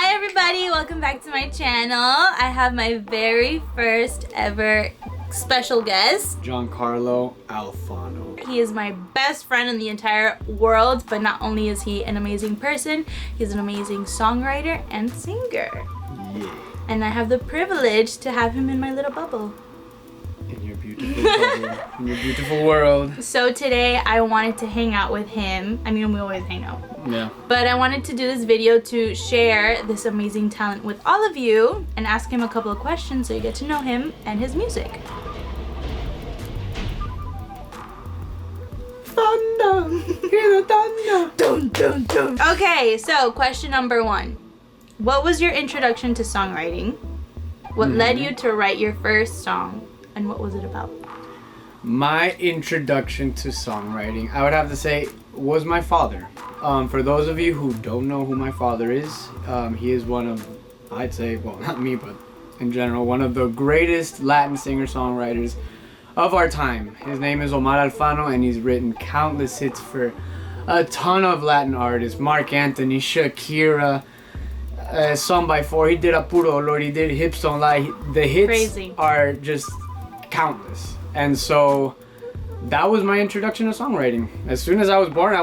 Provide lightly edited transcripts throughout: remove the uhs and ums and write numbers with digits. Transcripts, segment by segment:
Hi everybody, welcome back to my channel. I have my very first ever special guest, Giancarlo Alfanno. He is my best friend in the entire world, but not only is he an amazing person, he's an amazing songwriter and singer. Yeah. And I have the privilege to have him in my little bubble. In your beautiful bubble, in your beautiful world. So today I wanted to hang out with him. I mean, we always hang out. Yeah. But I wanted to do this video to share this amazing talent with all of you and ask him a couple of questions so you get to know him and his music. Thunder! Hear the thunder! Dun, dun, dun. Okay, so question number 1. What was your introduction to songwriting? What led you to write your first song? And what was it about? My introduction to songwriting, I would have to say, was my father. For those of you who don't know who my father is, he is one of, I'd say, well, not me, but in general, one of the greatest Latin singer-songwriters of our time. His name is Omar Alfanno, and he's written countless hits for a ton of Latin artists. Mark Anthony, Shakira, Song by Four. He did Apuro Olor, he did Hips Don't Lie. The hits Crazy. are just countless. And so that was my introduction to songwriting. As soon as I was born,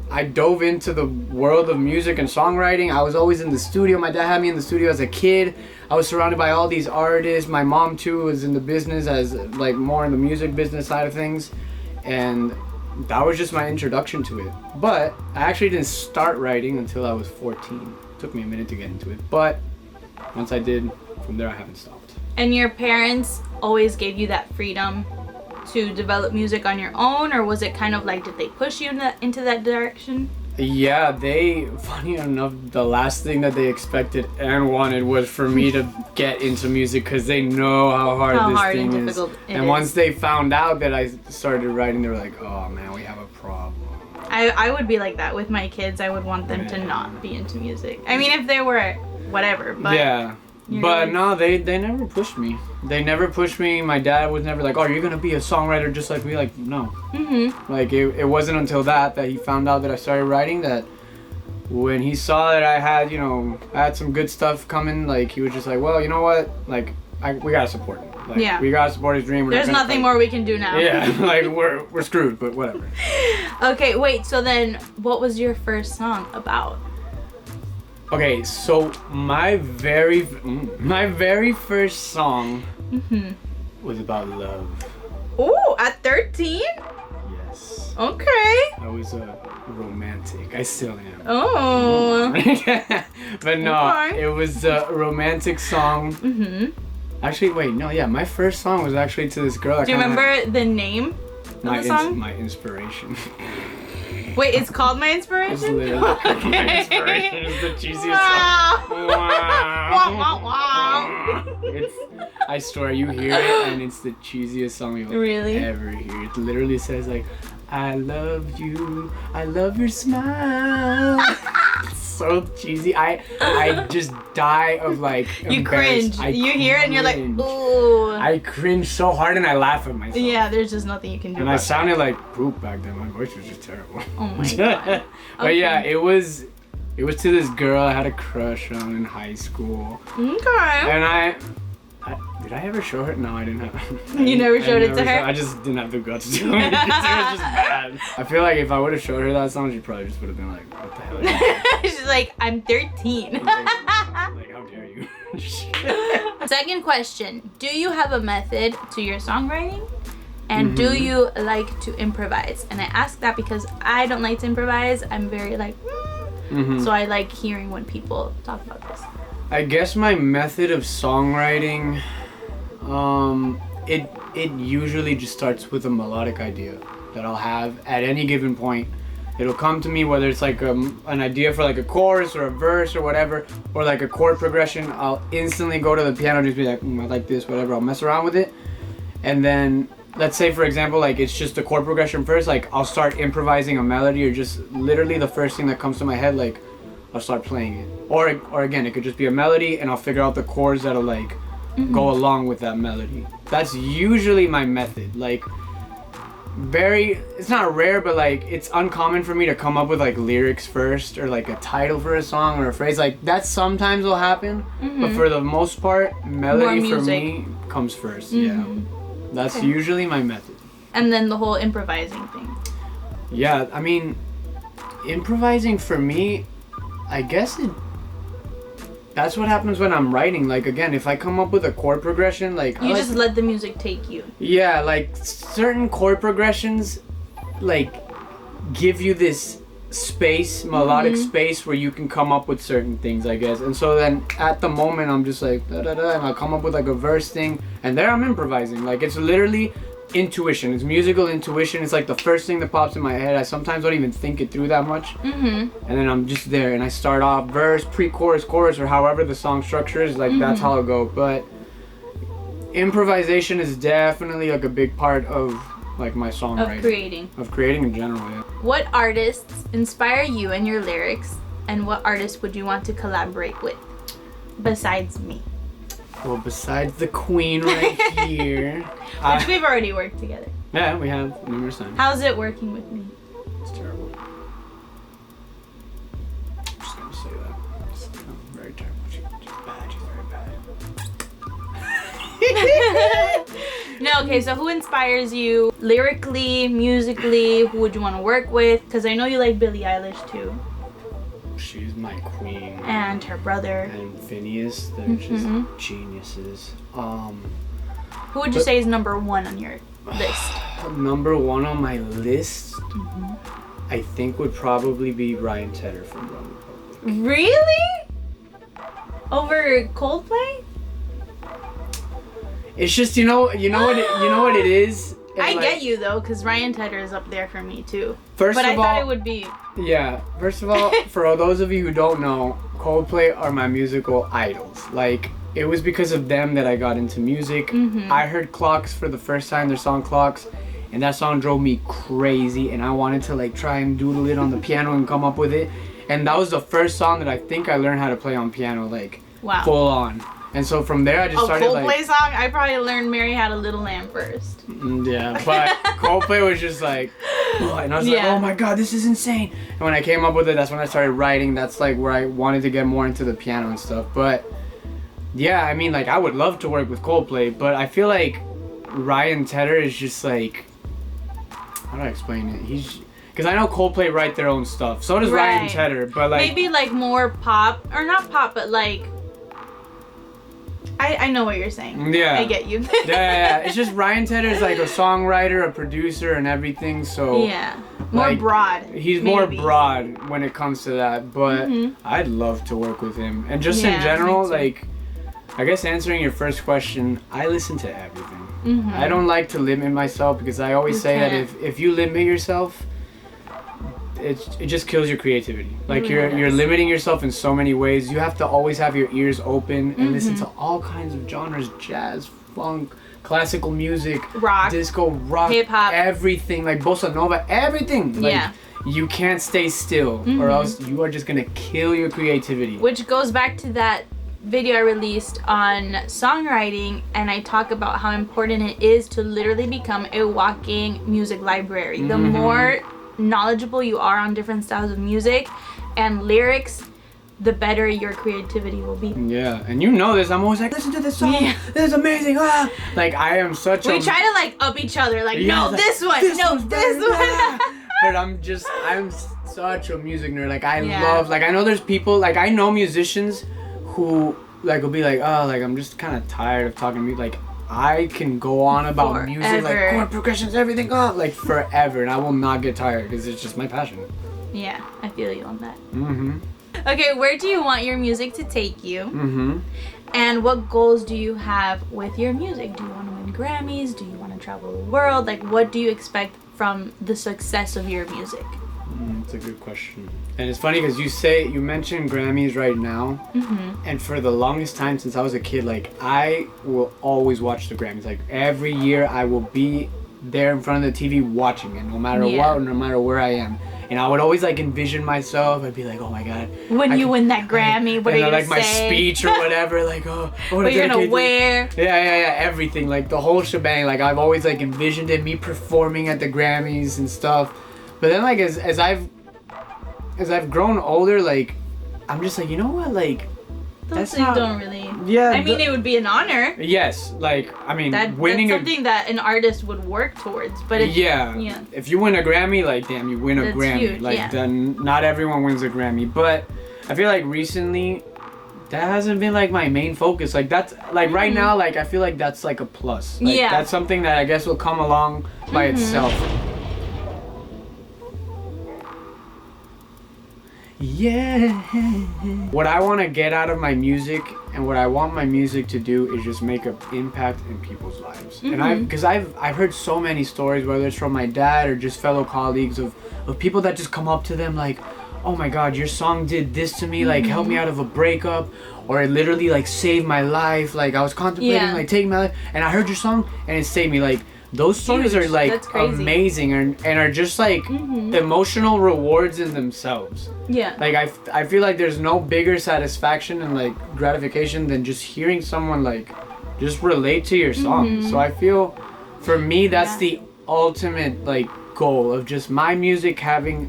I dove into the world of music and songwriting. I was always in the studio. My dad had me in the studio as a kid. I was surrounded by all these artists. My mom too was in the business, as like more in the music business side of things. And that was just my introduction to it. But I actually didn't start writing until I was 14. It took me a minute to get into it. But once I did, from there I haven't stopped. And your parents always gave you that freedom to develop music on your own, or was it kind of like, did they push you into that direction? Yeah, funny enough, the last thing that they expected and wanted was for me to get into music, because they know how hard this thing and is. difficult it And is. once they found out that I started writing, they were like, oh man, we have a problem. I would be like that with my kids. I would want them to not be into music. I mean, if they were whatever, but yeah. But no, they never pushed me. They never pushed me. My dad was never like, oh, you're gonna be a songwriter just like me. Like, no. Mm-hmm. Like, it wasn't until that he found out that I started writing, that when he saw that I had some good stuff coming, like, he was just like, well, you know what? Like, we gotta support him. Like, yeah. We gotta support his dream. There's nothing more we can do now. Yeah, like, we're screwed, but whatever. Okay, wait, so then what was your first song about? Okay, so my very first song was about love. Oh, at 13? Yes. Okay. I was a romantic. I still am. Oh. But no, Okay. it was a romantic song. Mm-hmm. Actually, wait, no, yeah, my first song was actually to this girl. Do you remember the name of the song? My inspiration. Wait, it's called My It's Inspiration? literally my inspiration. It's the cheesiest Wow. song. Wow, wow, wow. I swear, you hear it and it's the cheesiest song you'll Really? ever hear. It literally says like, I love you, I love your smile. It's so cheesy. I just die of like You cringe. You hear it and you're like, cringe. ooh. I cringe so hard and I laugh at myself. Yeah, there's just nothing you can do And I about sounded like poop back then. My voice was just terrible. that. Oh my god. But yeah, it was to this girl I had a crush on in high school. Okay. And did I ever show her? No, I didn't have. You never showed it to her? I just didn't have the guts to do it. It was just bad. I feel like if I would have showed her that song, she probably just would have been like, what the hell are you doing? She's like, I'm 13. Like, how dare you? Second question. Do you have a method to your songwriting? And do you like to improvise? And I ask that because I don't like to improvise. I'm very like, So I like hearing when people talk about this. I guess my method of songwriting, it usually just starts with a melodic idea that I'll have at any given point. It'll come to me, whether it's like an idea for like a chorus or a verse or whatever, or like a chord progression. I'll instantly go to the piano and just be like, I like this, whatever. I'll mess around with it. And then, let's say for example, like it's just a chord progression first, like I'll start improvising a melody, or just literally the first thing that comes to my head, like I'll start playing it. Or again, it could just be a melody and I'll figure out the chords that'll like go along with that melody. That's usually my method. Like, it's not rare, but like it's uncommon for me to come up with like lyrics first or like a title for a song or a phrase. Like that sometimes will happen, but for the most part, melody for me comes first. Yeah, that's usually my method. And then the whole improvising thing. Yeah, I mean, improvising for me, I guess that's what happens when I'm writing. Like again, if I come up with a chord progression, like you just let the music take you. Yeah, like certain chord progressions, like give you this space, melodic space where you can come up with certain things, I guess. And so then at the moment, I'm just like da da da, and I'll come up with like a verse thing, and there I'm improvising. Like it's literally intuition. It's musical intuition. It's like the first thing that pops in my head. I sometimes don't even think it through that much. And then I'm just there and I start off verse, pre-chorus, chorus, or however the song structure is. Like that's how I'll go. But improvisation is definitely like a big part of like my songwriting. Of creating in general, yeah. What artists inspire you in your lyrics, and what artists would you want to collaborate with besides me? Well, besides the queen right here. Which we've already worked together. Yeah, we have numerous times. How's it working with me? It's terrible. I'm just gonna say that. It's very terrible. She's bad. She's very bad. No, okay, so who inspires you lyrically, musically? Who would you want to work with? Because I know you like Billie Eilish too. She's my queen. And her brother. And Phineas. They're just geniuses. Who would you say is number one on your list? Number one on my list, I think would probably be Ryan Tedder from Run Republic. Really? Over Coldplay? It's just you know what it is. I get you though, because Ryan Tedder is up there for me too. First of all, I thought it would be. Yeah. First of all, for those of you who don't know, Coldplay are my musical idols. Like it was because of them that I got into music. I heard Clocks for the first time, their song Clocks, and that song drove me crazy. And I wanted to like try and doodle it on the piano and come up with it. And that was the first song that I think I learned how to play on piano, like full on. And so from there, I just started Coldplay like. song? I probably learned Mary Had a Little Lamb first. Yeah, but Coldplay was just like, and I was like, oh my god, this is insane. And when I came up with it, that's when I started writing. That's like where I wanted to get more into the piano and stuff. But yeah, I mean, like I would love to work with Coldplay, but I feel like Ryan Tedder is just like, how do I explain it? Because I know Coldplay write their own stuff. So does Ryan Tedder, but like maybe like more pop, or not pop, but like. I know what you're saying. Yeah. I get you. yeah. It's just Ryan Tedder is like a songwriter, a producer, and everything. So yeah, more like, broad. He's more broad when it comes to that. But I'd love to work with him. And just in general, like, I guess answering your first question, I listen to everything. I don't like to limit myself because I always say that if you limit yourself, it just kills your creativity. Like you're limiting yourself in so many ways. You have to always have your ears open and listen to all kinds of genres: jazz, funk, classical music, rock, disco, rock, hip hop, everything, like bossa nova, everything. Like, you can't stay still or else you are just gonna kill your creativity. Which goes back to that video I released on songwriting, and I talk about how important it is to literally become a walking music library. The more knowledgeable you are on different styles of music and lyrics, the better your creativity will be. Yeah, and you know this. I'm always like, listen to this song. Yeah. This is amazing. Ah! Like I am such We try to like up each other. Like, no, like, this one. No, this one. But I'm such a music nerd. Like I love. Like I know there's people. Like I know musicians who like will be like, oh, like I'm just kind of tired of talking to me. Like I can go on about music, like chord progressions, everything, like forever, and I will not get tired because it's just my passion. Yeah, I feel you on that. Okay, where do you want your music to take you? And what goals do you have with your music? Do you want to win Grammys? Do you want to travel the world? Like, what do you expect from the success of your music? That's a good question. And it's funny because you mentioned Grammys right now, and for the longest time since I was a kid, like I will always watch the Grammys. Like every year I will be there in front of the TV watching it, no matter what, no matter where I am. and I would always like envision myself. I'd be like, oh my god, when you win that Grammy, what are you gonna like my say? speech or whatever, like what are you gonna wear? Yeah, everything, like the whole shebang. Like I've always like envisioned it, me performing at the Grammys and stuff. But then like as I've grown older, like I'm just like, you know what, like Those things don't really. Yeah. I mean, it would be an honor. Yes, like I mean, winning that's something that an artist would work towards. But if you win a Grammy, like damn, you win a Grammy. Huge, like then not everyone wins a Grammy, but I feel like recently that hasn't been like my main focus. Like that's like right now, like I feel like that's like a plus. Like, that's something that I guess will come along by itself. Yeah. What I want to get out of my music and what I want my music to do is just make an impact in people's lives. And because I've heard so many stories, whether it's from my dad or just fellow colleagues of people that just come up to them like, oh my god, your song did this to me, like help me out of a breakup, or it literally like saved my life, like I was contemplating like taking my life and I heard your song and it saved me. Like those stories are like amazing and are just like emotional rewards in themselves. Yeah. Like I feel like there's no bigger satisfaction and like gratification than just hearing someone like just relate to your song. So I feel for me that's the ultimate like goal of just my music having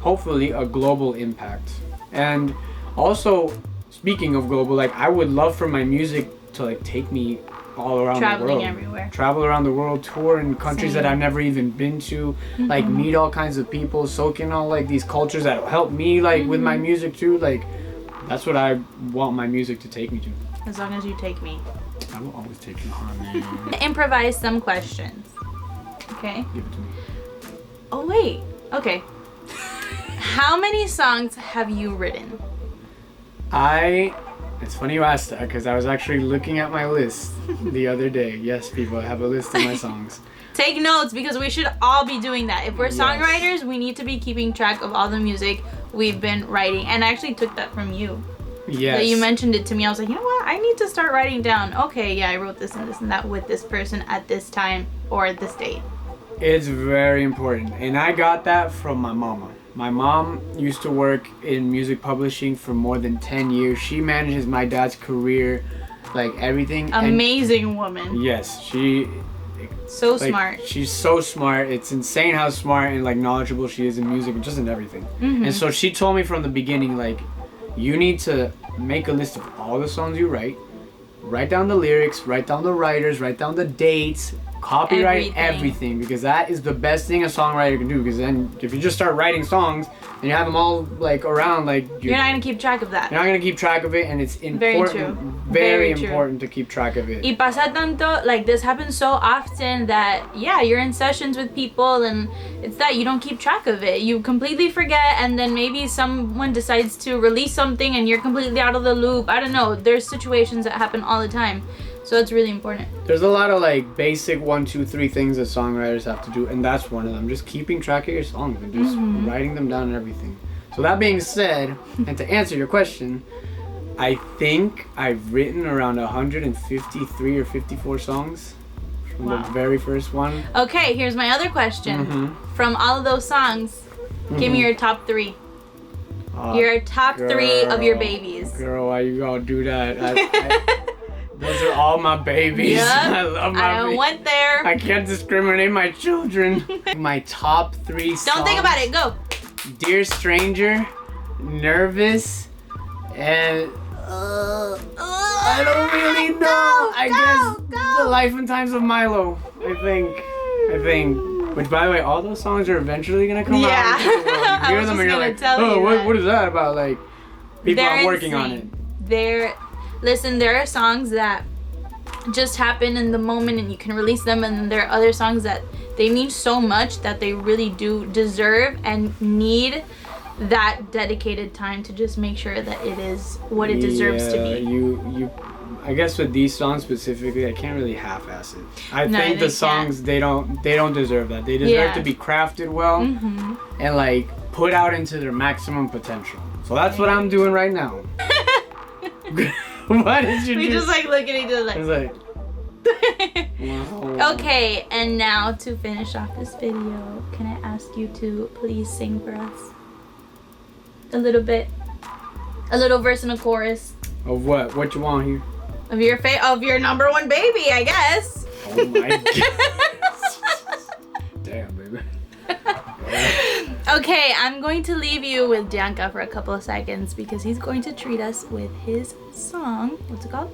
hopefully a global impact. And also speaking of global, like I would love for my music to like take me all around the world. Traveling everywhere. Travel around the world, tour in countries that I've never even been to, like meet all kinds of people, soak in all like these cultures that help me like with my music too. Like that's what I want my music to take me to. As long as you take me. I will always take you, honey. Improvise some questions. Okay? Give it to me. Oh wait. Okay. How many songs have you written? It's funny you asked that because I was actually looking at my list the other day. Yes, people, I have a list of my songs. Take notes because we should all be doing that. If we're songwriters, we need to be keeping track of all the music we've been writing. And I actually took that from you. Yes. That you mentioned it to me. I was like, you know what? I need to start writing down. Okay, yeah, I wrote this and this and that with this person at this time or this date. It's very important. And I got that from my mama. My mom used to work in music publishing for more than 10 years. She manages my dad's career, like everything. Amazing woman. Yes, she... So like, smart. She's so smart. It's insane how smart and like knowledgeable she is in music and just in everything. And so she told me from the beginning, like, you need to make a list of all the songs you write down the lyrics, write down the writers, write down the dates, copyright everything, because that is the best thing a songwriter can do. Because then if you just start writing songs and you have them all like around, like you're not gonna keep track of that. You're not gonna keep track of it, and it's important, very important to keep track of it. Y pasa tanto, like this happens so often that you're in sessions with people and it's that you don't keep track of it. You completely forget, and then maybe someone decides to release something and you're completely out of the loop. I don't know. There's situations that happen all the time. So it's really important. There's a lot of like basic 1, 2, 3 things that songwriters have to do, and that's one of them. Just keeping track of your songs and just writing them down and everything. So that being said, and to answer your question, I think I've written around 153 or 54 songs from the very first one. Okay, here's my other question. From all of those songs, give me your top 3. Your top 3 of your babies. Girl, why you gonna do that? Those are all my babies. Yep. I love my babies. I went there. I can't discriminate my children. My top 3 songs. Don't think about it. Go. Dear Stranger, Nervous, and I don't really know. I guess The Life and Times of Milo. I think. Which, by the way, all those songs are eventually gonna come out. You hear them and you're like, oh, what is that about? Like, people are working on it. Listen, there are songs that just happen in the moment and you can release them, and then there are other songs that they mean so much that they really do deserve and need that dedicated time to just make sure that it is what it deserves to be. I guess with these songs specifically, I can't really half-ass it. I think the songs they don't deserve that. They deserve to be crafted well and like put out into their maximum potential. So that's what I'm doing right now. What did you do? We just like look at each other like. It's like Wow. Okay, and now to finish off this video, can I ask you to please sing for us? A little bit. A little verse and a chorus. Of what? What you want here? Of your number one baby, I guess. Oh my god. Damn, baby. Okay, I'm going to leave you with Gianca for a couple of seconds because he's going to treat us with his song. What's it called?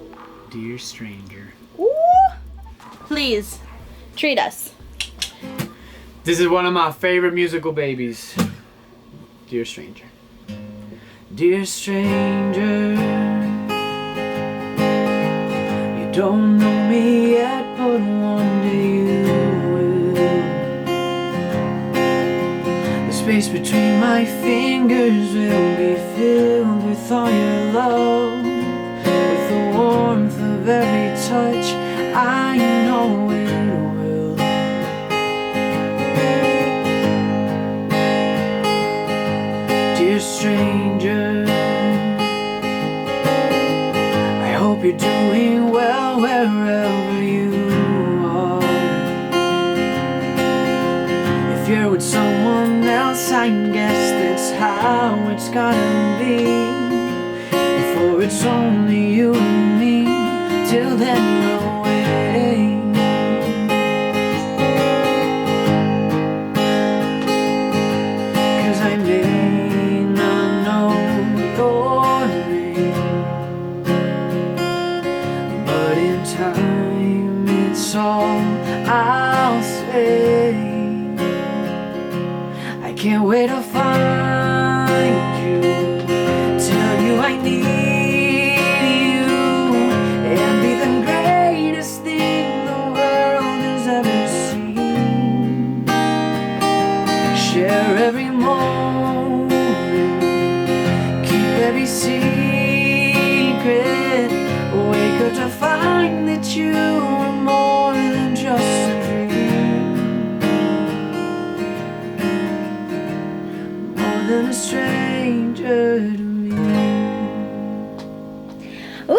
Dear Stranger. Ooh. Please, treat us. This is one of my favorite musical babies. Dear Stranger. Dear stranger, you don't know me yet, but one day you will. The space between my fingers will be filled with all your love, with the warmth of every touch. I know it will. Dear stranger, I hope you're doing well wherever you are. If you're with someone else, I guess that's how it's gotta be. Before it's only you and me, till then no way. Cause I may not know your name, but in time it's all I'll say. I can't wait to find you, tell you I need you, and be the greatest thing the world has ever seen. Share every moment, keep every secret, wake up to find that you are more than just a dream, more than a stranger to me. Woo!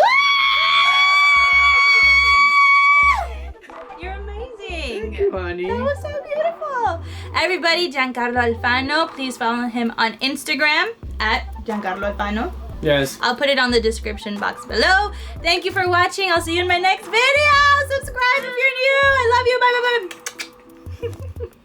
You're amazing. Thank you, honey. That was so beautiful. Everybody, Giancarlo Alfanno, please follow him on Instagram at Giancarlo Alfanno. Yes. I'll put it on the description box below. Thank you for watching. I'll see you in my next video. Subscribe if you're new. I love you. Bye, bye, bye.